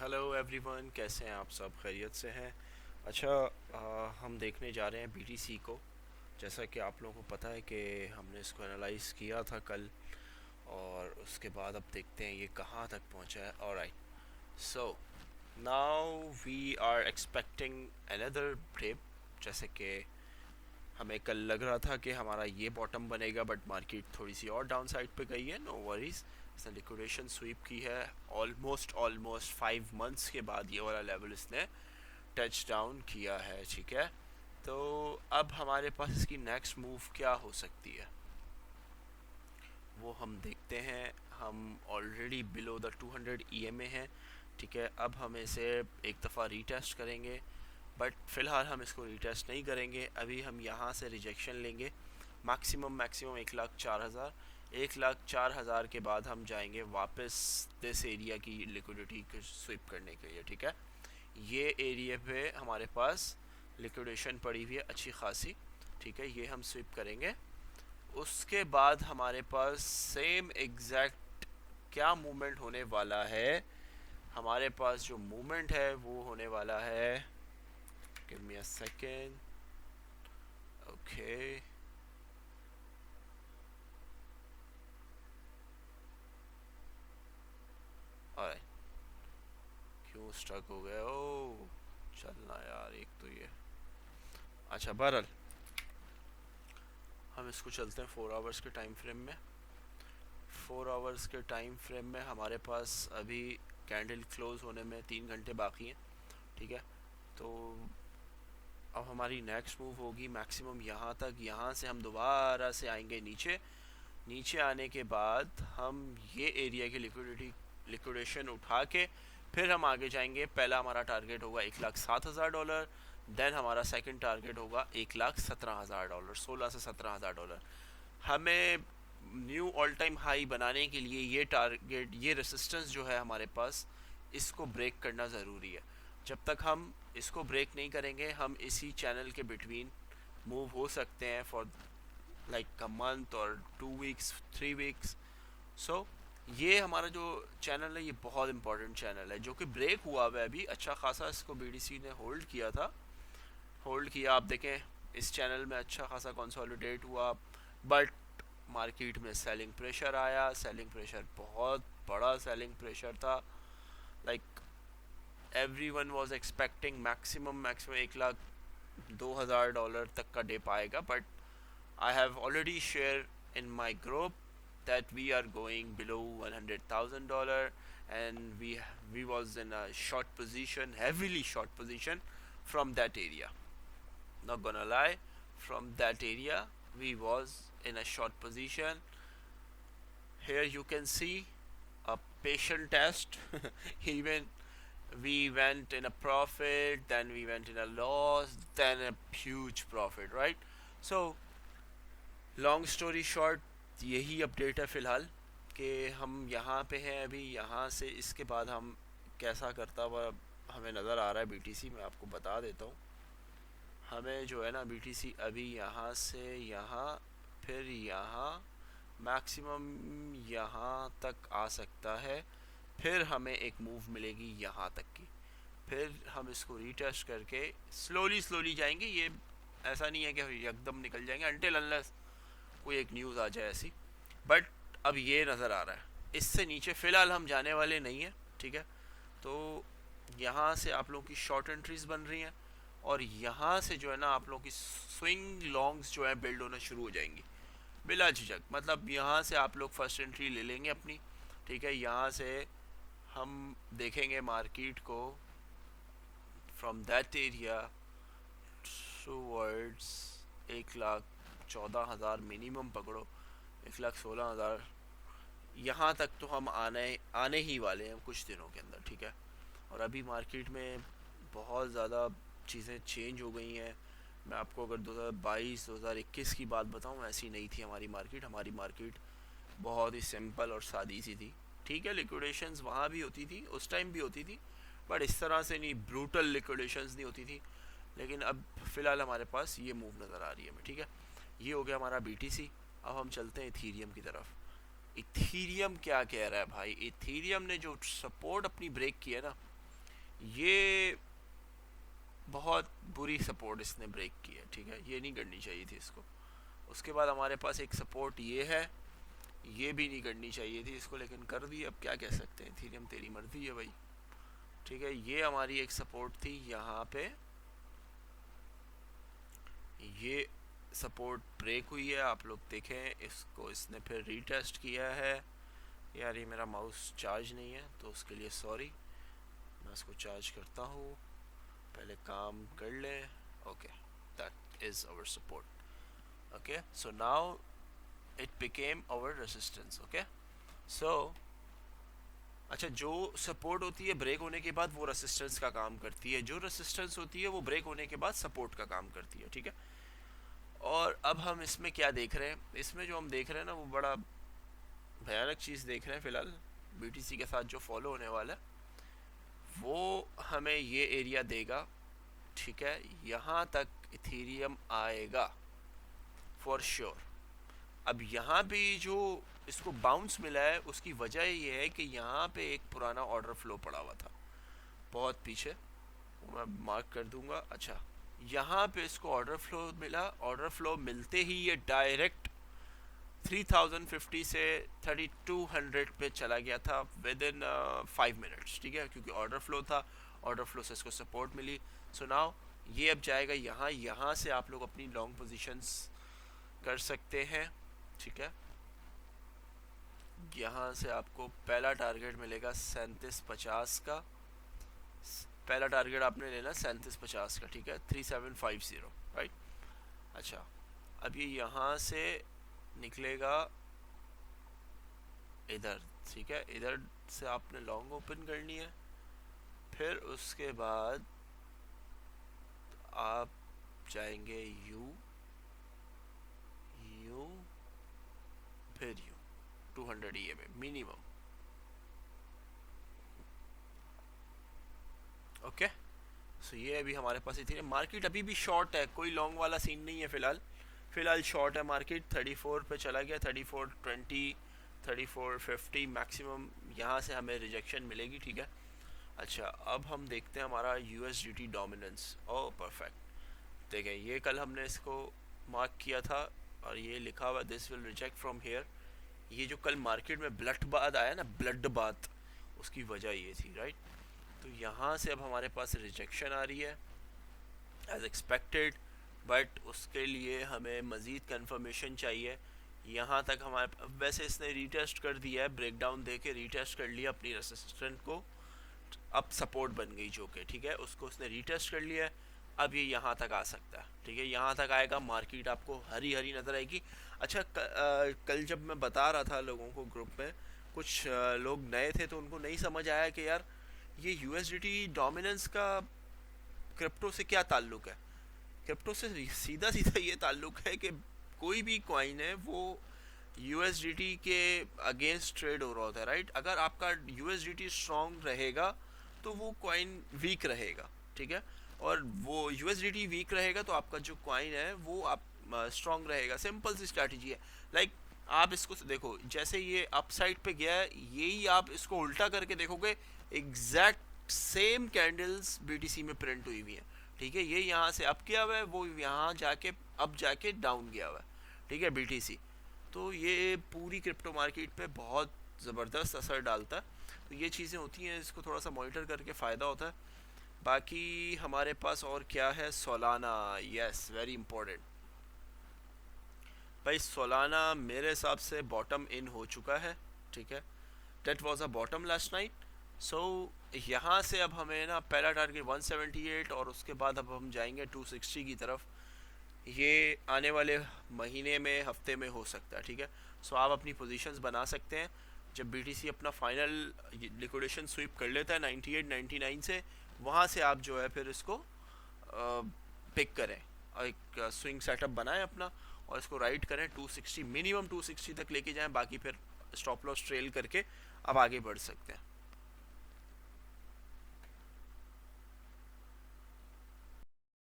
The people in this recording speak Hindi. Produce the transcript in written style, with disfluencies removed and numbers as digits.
हेलो एवरीवन, कैसे हैं आप सब? खैरियत से हैं? अच्छा, हम देखने जा रहे हैं बीटीसी को। जैसा कि आप लोगों को पता है कि हमने इसको एनालाइज किया था कल, और उसके बाद अब देखते हैं ये कहाँ तक पहुँचा है। Alright, so now we are expecting another dip. जैसे कि हमें कल लग रहा था कि हमारा ये बॉटम बनेगा, बट मार्केट थोड़ी सी और डाउन साइड पे गई है। नो वरीज, इसने लिक्विडेशन स्वीप की है। ऑलमोस्ट ऑलमोस्ट 5 मंथ्स के बाद ये वाला लेवल इसने टच डाउन किया है। ठीक है, तो अब हमारे पास इसकी नेक्स्ट मूव क्या हो सकती है वो हम देखते हैं। हम ऑलरेडी बिलो द 200 EMA हैं। ठीक है, अब हम इसे एक दफ़ा रीटेस्ट करेंगे, बट फ़िलहाल हम इसको रीटेस्ट नहीं करेंगे। अभी हम यहाँ से रिजेक्शन लेंगे। Maximum maximum 1,04,000। 1,04,000 के बाद हम जाएंगे वापस दिस एरिया की लिक्विडिटी को स्विप करने के लिए। ठीक है, ये एरिया पे हमारे पास लिक्विडेशन पड़ी हुई है अच्छी खासी। ठीक है, ये हम स्विप करेंगे। उसके बाद हमारे पास सेम एग्जैक्ट क्या मूवमेंट होने वाला है। हमारे पास जो मूवमेंट है वो होने वाला है, give me a second. Okay, alright. क्यों स्ट्रक हो गया? ओ चलना यार, एक तो ये। अच्छा, बहरहाल हम इसको चलते हैं 4 आवर्स के टाइम फ्रेम में। 4 आवर्स के टाइम फ्रेम में हमारे पास अभी कैंडल क्लोज होने में 3 घंटे बाकी हैं। ठीक है, तो अब हमारी नेक्स्ट मूव होगी मैक्सिमम यहाँ तक। यहाँ से हम दोबारा से आएंगे नीचे। नीचे आने के बाद हम ये एरिया की लिक्विडेशन उठा के फिर हम आगे जाएंगे। पहला हमारा टारगेट होगा 1,07,000 डॉलर। देन हमारा सेकंड टारगेट होगा 1,17,000 डॉलर। 16 से 17,000 डॉलर। हमें न्यू ऑल टाइम हाई बनाने के लिए ये टारगेट, ये रेसिस्टेंस जो है हमारे पास, इसको ब्रेक करना ज़रूरी है। जब तक हम इसको ब्रेक नहीं करेंगे हम इसी चैनल के बिटवीन मूव हो सकते हैं फॉर लाइक अ मंथ और 2 वीक्स, 3 वीक्स। सो ये हमारा जो चैनल है ये बहुत इंपॉर्टेंट चैनल है, जो कि ब्रेक हुआ हुआ है अभी अच्छा खासा। इसको बीडीसी ने होल्ड किया था, होल्ड किया। आप देखें इस चैनल में अच्छा खासा कंसोलिडेट हुआ, बट मार्केट में सेलिंग प्रेशर आया। सेलिंग प्रेशर बहुत बड़ा सेलिंग प्रेशर था। Like everyone was expecting maximum maximum 1,02,000 तक का डिप आएगा, but I have already share in my group that we are going below $100,000, and we was in a short position, heavily short position from that area. Not gonna lie, from that area we was in a short position. Here you can see a patient test. Even we went in a profit, then we went in a loss, then a huge profit, right? So long story short यही अपडेट है फ़िलहाल, कि हम यहाँ पे हैं अभी। यहाँ से इसके बाद हम कैसा करता हुआ हमें नज़र आ रहा है बीटीसी, मैं आपको बता देता हूँ। हमें जो है ना बीटीसी अभी यहाँ से यहाँ, फिर यहाँ मैक्सिमम यहाँ तक आ सकता है। फिर हमें एक मूव मिलेगी यहाँ तक की। फिर हम इसको रीटेस्ट करके स्लोली स्लोली जाएंगे। ये ऐसा नहीं है कि एकदम निकल जाएंगे अनटिल अनलेस कोई एक न्यूज़ आ जाए ऐसी। बट अब ये नज़र आ रहा है, इससे नीचे फ़िलहाल हम जाने वाले नहीं हैं। ठीक है, तो यहाँ से आप लोगों की शॉर्ट एंट्रीज बन रही हैं, और यहाँ से जो है ना आप लोगों की स्विंग लॉन्ग्स जो है बिल्ड होना शुरू हो जाएंगी बिला झिझक। मतलब यहाँ से आप लोग फर्स्ट एंट्री ले लेंगे अपनी। ठीक है, यहाँ से हम देखेंगे मार्केट को from that area towards 1,14,000 minimum पकड़ो, 1,16,000। यहाँ तक तो हम आने ही वाले हैं कुछ दिनों के अंदर। ठीक है, और अभी मार्केट में बहुत ज़्यादा चीज़ें चेंज हो गई हैं। मैं आपको अगर 2022 2021 की बात बताऊँ, ऐसी नहीं थी हमारी मार्केट। हमारी मार्केट बहुत ही सिंपल और सादी सी थी। ठीक है, लिक्विडेशंस वहाँ भी होती थी, उस टाइम भी होती थी, बट इस तरह से नहीं, ब्रूटल लिक्विडेशंस नहीं होती थी। लेकिन अब फ़िलहाल हमारे पास ये मूव नज़र आ रही है हमें। ठीक है, ये हो गया हमारा बीटीसी। अब हम चलते हैं इथीरियम की तरफ। इथीरियम क्या कह रहा है भाई? इथीरियम ने जो सपोर्ट अपनी ब्रेक की है ना, ये बहुत बुरी सपोर्ट इसने ब्रेक की है, ठीक है, ये नहीं करनी चाहिए थी इसको। उसके बाद हमारे पास एक सपोर्ट ये है, ये भी नहीं करनी चाहिए थी इसको, लेकिन कर दी, अब क्या कह सकते हैं, इथेरियम तेरी मर्जी है भाई, ठीक है। ये हमारी एक सपोर्ट थी यहाँ पे, ये सपोर्ट ब्रेक हुई है, आप लोग देखें इसको, इसने फिर रीटेस्ट किया है। यार ये मेरा माउस चार्ज नहीं है तो उसके लिए सॉरी, मैं इसको चार्ज करता हूँ, पहले काम कर लें। Okay, that is our support. Okay, so now it became our resistance. Okay, so अच्छा, जो सपोर्ट होती है ब्रेक होने के बाद वो रेसिस्टेंस का काम करती है, जो रेसिस्टेंस होती है वो ब्रेक होने के बाद सपोर्ट का काम करती है, ठीक है। और अब हम इसमें क्या देख रहे हैं, इसमें जो हम देख रहे हैं ना वो बड़ा भयानक चीज़ देख रहे हैं फ़िलहाल बीटीसी के साथ जो फॉलो होने वाला है, वो हमें ये एरिया देगा, ठीक है, यहाँ तक इथेरियम आएगा फॉर श्योर। अब यहाँ पे जो इसको बाउंस मिला है उसकी वजह ये है कि यहाँ पे एक पुराना ऑर्डर फ्लो पड़ा हुआ था बहुत पीछे, वो मैं मार्क कर दूंगा। अच्छा, यहाँ पे इसको ऑर्डर फ्लो मिला, ऑर्डर फ्लो मिलते ही ये डायरेक्ट 3050 से 3200 पे चला गया था विद इन 5 मिनट्स, ठीक है, क्योंकि ऑर्डर फ्लो था, ऑर्डर फ्लो से इसको सपोर्ट मिली। सो नाउ ये अब जाएगा यहाँ, यहाँ से आप लोग अपनी लॉन्ग पोजीशंस कर सकते हैं, ठीक है। यहाँ से आपको पहला टारगेट मिलेगा 3750 का, पहला टारगेट आपने लेना 3750 का, ठीक है, 3750, राइट। अच्छा, अब ये यहाँ से निकलेगा इधर, ठीक है, इधर से आपने लॉन्ग ओपन करनी है, फिर उसके बाद आप जाएंगे यू, यू, फिर यू 200 EMA मिनिमम। ओके, सो ये अभी हमारे पास ही थी, मार्केट अभी भी शॉर्ट है, कोई लॉन्ग वाला सीन नहीं है फ़िलहाल, फ़िलहाल शॉर्ट है मार्केट, 34 पे चला गया, 3420 3450 मैक्सिमम यहाँ से हमें रिजेक्शन मिलेगी, ठीक है। अच्छा, अब हम देखते हैं हमारा USDT डोमिनेंस। ओह परफेक्ट, देखें ये कल हमने इसको मार्क किया था और ये लिखा हुआ this will reject from here, ये जो कल मार्केट में ब्लड बाथ आया ना, ब्लड बाथ, उसकी वजह ये थी, राइट। तो यहाँ से अब हमारे पास रिजेक्शन आ रही है एज एक्सपेक्टेड, बट उसके लिए हमें मज़ीद कंफर्मेशन चाहिए। यहाँ तक हमारे, वैसे इसने रीटेस्ट कर दिया है, ब्रेकडाउन दे के रीटेस्ट कर लिया अपनी रेसिस्टेंट को, अब सपोर्ट बन गई जो कि, ठीक है, उसको उसने रीटेस्ट कर लिया है, अब ये यहाँ तक आ सकता है, ठीक है, यहाँ तक आएगा, मार्केट आपको हरी हरी नज़र आएगी। अच्छा, कल जब मैं बता रहा था लोगों को ग्रुप में, कुछ लोग नए थे तो उनको नहीं समझ आया कि यार ये USDT डोमिनेंस का क्रिप्टो से क्या ताल्लुक है। क्रिप्टो से सीधा सीधा ये ताल्लुक है कि कोई भी कॉइन है वो USDT के अगेंस्ट ट्रेड हो रहा होता है, राइट। अगर आपका USDT स्ट्रॉन्ग रहेगा तो वो कॉइन वीक रहेगा, ठीक है, और वो USDT वीक रहेगा तो आपका जो कॉइन है वो आप स्ट्रॉन्ग रहेगा, सिंपल सी स्ट्रैटेजी है। लाइक आप इसको देखो, जैसे ये अपसाइड पे गया है, यही आप इसको उल्टा करके देखोगे, एग्जैक्ट सेम कैंडल्स BTC में प्रिंट हुई हुई है, ठीक है। ये यहाँ से अप किया हुआ है, वो यहाँ जाके अब जाके डाउन गया हुआ है, ठीक है, BTC। तो ये पूरी क्रिप्टो मार्केट पे बहुत ज़बरदस्त असर डालता है, तो ये चीज़ें होती हैं, इसको थोड़ा सा मॉनिटर करके फ़ायदा होता है। बाकी हमारे पास और क्या है, सोलाना, यस वेरी इंपॉर्टेंट भाई। सोलाना मेरे हिसाब से बॉटम इन हो चुका है, ठीक है, that was a bottom last night. So यहाँ से अब हमें ना पहला टारगेट 178 और उसके बाद अब हम जाएंगे 260 की तरफ, ये आने वाले महीने में हफ्ते में हो सकता है, ठीक है। सो आप अपनी पोजीशंस बना सकते हैं, जब BTC अपना फाइनल लिक्विडेशन स्वीप कर लेता है 98 99 से, वहाँ से आप जो है फिर इसको पिक करें और एक स्विंग सेटअप बनाएं अपना, और इसको राइड करें 260 मिनिमम 260 तक लेके जाएं, बाकी फिर स्टॉप लॉस ट्रेल करके अब आगे बढ़ सकते हैं।